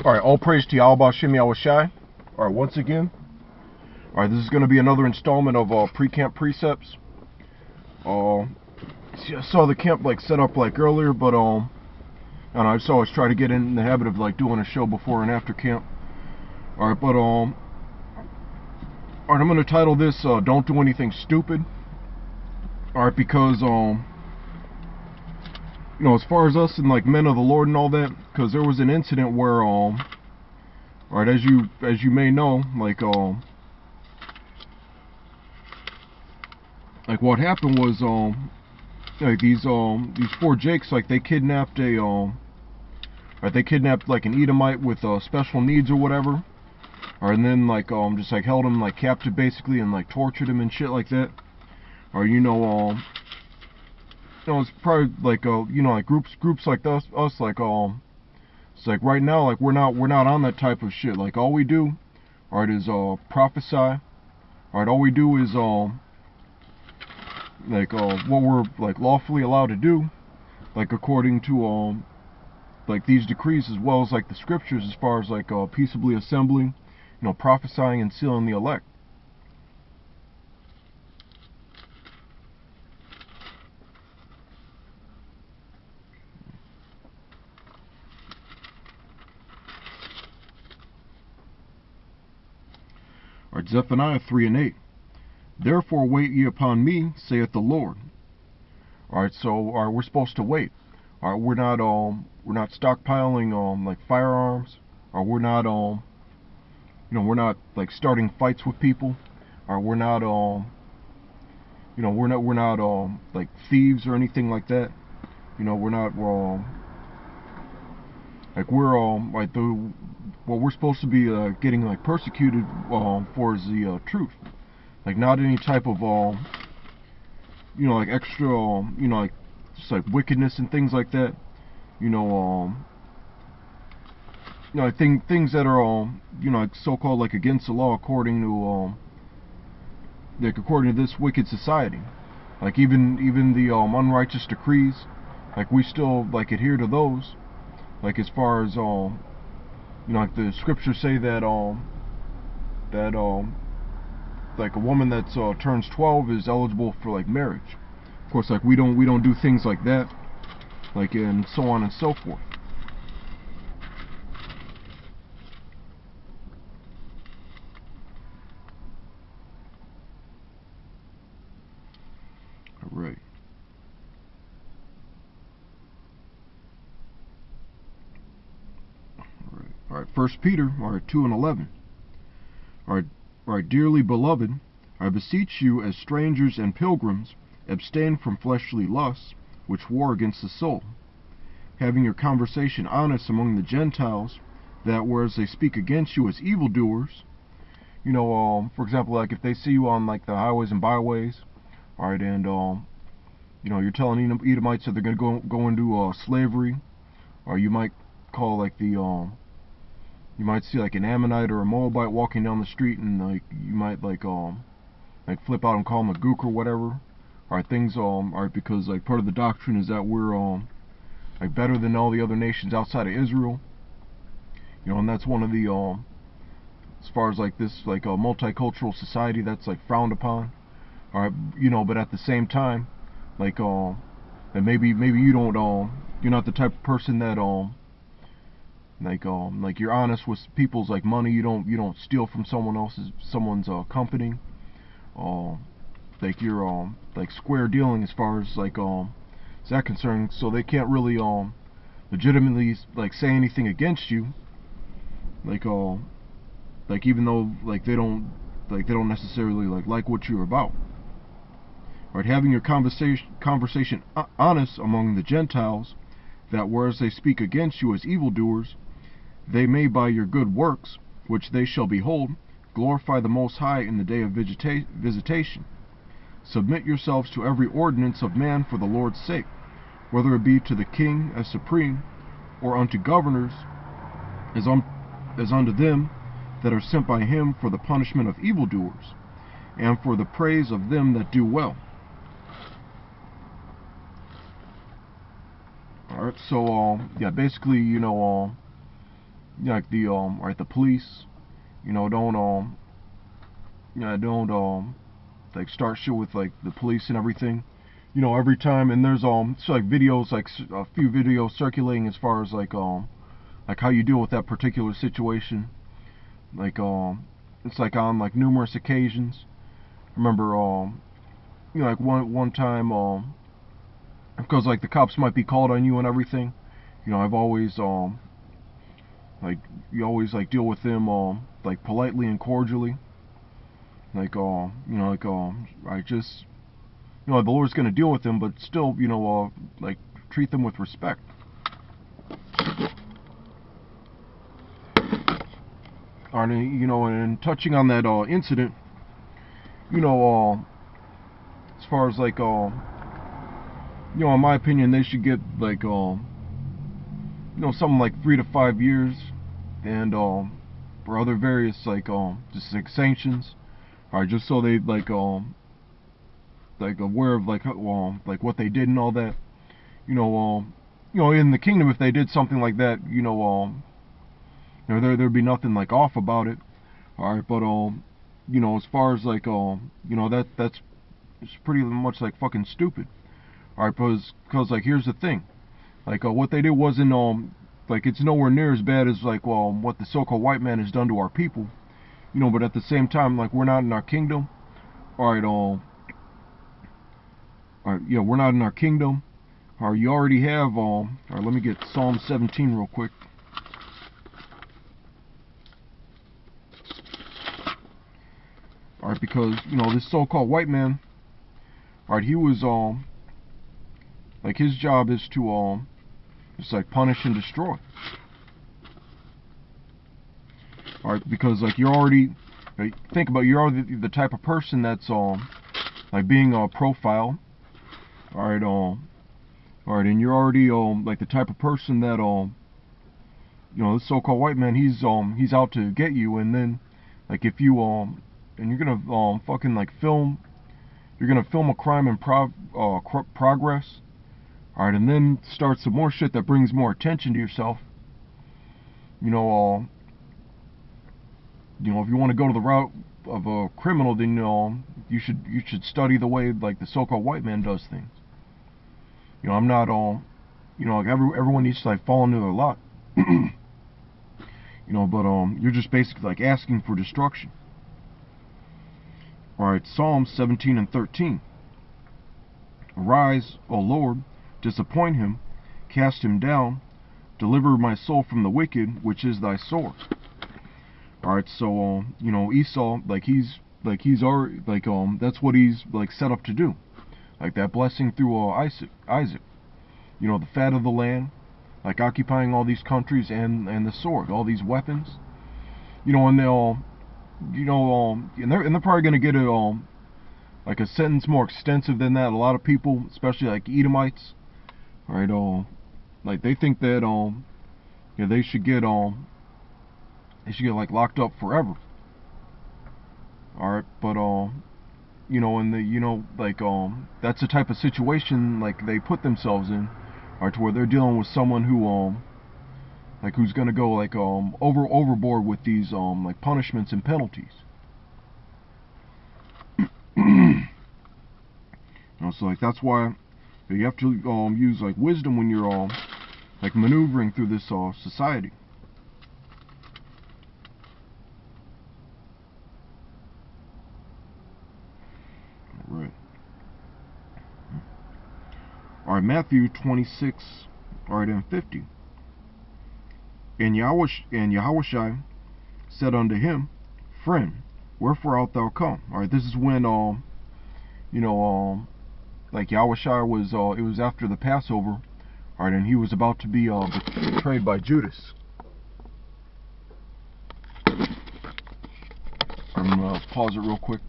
Alright, all praise to Yahweh Shem Yahweh Shai. Alright, once again. Alright, this is going to be another installment of pre-camp precepts. See, I saw the camp set up earlier, but and I just always try to get in the habit of doing a show before and after camp. Alright, but alright, I'm going to title this Don't Do Anything Stupid. Alright, because you know, as far as us and men of the Lord and all that, because there was an incident where alright, as you may know, what happened was these four Jakes, they kidnapped they kidnapped an Edomite with special needs or whatever, and then just held him captive basically and tortured him and shit like that. Or it's probably groups like us it's right now we're not on that type of shit. All we do is prophesy. All we do is what we're lawfully allowed to do, according to these decrees, as well as the scriptures, as far as peaceably assembling, prophesying and sealing the elect. Alright, Zephaniah 3:8. Therefore wait ye upon me, saith the Lord. Alright, so we're supposed to wait. Alright, we're not stockpiling firearms, or we're not we're not starting fights with people, or we're not we're not thieves or anything like that. We're not what we're supposed to be getting persecuted for is the truth. Not any type of extra just wickedness and things like that. Things that are so-called against the law, according to according to this wicked society. Even the unrighteous decrees, we still adhere to those. As far as the scriptures say that a woman that turns 12 is eligible for marriage. Of course, we don't do things like that, and so on and so forth. All right. All right. 1 Peter 2:11. All right, dearly beloved, I beseech you as strangers and pilgrims, abstain from fleshly lusts, which war against the soul, having your conversation honest among the Gentiles, that whereas they speak against you as evildoers, for example, if they see you on the highways and byways, alright, and you're telling Edomites that they're gonna go into slavery, or you might call you might see an Ammonite or a Moabite walking down the street, and you might flip out and call them a gook or whatever. Alright, things alright, because part of the doctrine is that we're better than all the other nations outside of Israel. And that's one of the as far as this multicultural society, that's frowned upon. Alright, but at the same time, and maybe you don't you're not the type of person that you're honest with people's money. You don't steal from someone's company. You're square dealing as far as is that concerned. So they can't really legitimately say anything against you. Even though they don't necessarily like what you're about. Alright, having your conversation honest among the Gentiles, that whereas they speak against you as evildoers, they may by your good works, which they shall behold, glorify the Most High in the day of visitation. Submit yourselves to every ordinance of man for the Lord's sake, whether it be to the king as supreme, or unto governors as unto them that are sent by him for the punishment of evildoers, and for the praise of them that do well. Alright, so yeah, basically, like the right, the police, don't don't like start shit with like the police and everything. Every time, and there's so like videos, like a few videos circulating as far as like how you deal with that particular situation. Like it's like on like numerous occasions. I remember like one time because like the cops might be called on you and everything. I've always like you always like deal with them like politely and cordially. Like like I just the Lord's gonna deal with them, but still like treat them with respect. And touching on that incident, as far as like in my opinion, they should get like something like 3 to 5 years, and for other various like just like sanctions, just so they like aware of like what they did and all that. In the kingdom, if they did something like that, there'd be nothing like off about it. Alright, but as far as like that's it's pretty much like fucking stupid. Alright, because like here's the thing. Like what they did wasn't like it's nowhere near as bad as like what the so-called white man has done to our people. But at the same time, like we're not in our kingdom. Alright, yeah, we're not in our kingdom. Alright, you already have alright, let me get Psalm 17 real quick. Alright, because this so-called white man, alright, he was like his job is to just like punish and destroy. Alright, because like you're already think about, you're already the type of person that's like being profiled. Alright, alright, and you're already like the type of person that this so-called white man, he's out to get you. And then like if you and you're gonna fucking like film a crime in progress. Alright, and then start some more shit that brings more attention to yourself. If you want to go to the route of a criminal, then you should study the way like the so-called white man does things. I'm not like everyone needs to like fall into their lot. But you're just basically like asking for destruction. Alright, Psalm 17 and 13. Arise, O Lord, disappoint him, cast him down, deliver my soul from the wicked, which is thy sword. Alright, so Esau, like he's already like that's what he's like set up to do. Like that blessing through Isaac. The fat of the land, like occupying all these countries, and the sword, all these weapons. And they'll and they're probably gonna get a like a sentence more extensive than that. A lot of people, especially like Edomites, alright, like they think that yeah, they should get like locked up forever. Alright, but and like that's the type of situation like they put themselves in, alright, to where they're dealing with someone who like who's gonna go like overboard with these like punishments and penalties. So like that's why you have to use like wisdom when you're like maneuvering through this society. Right. Alright, Matthew 26, alright, and 50. And Yahushai said unto him, Friend, wherefore art thou come? Alright, this is when like Yahushua was it was after the Passover, alright, and he was about to be betrayed by Judas. I'm gonna pause it real quick.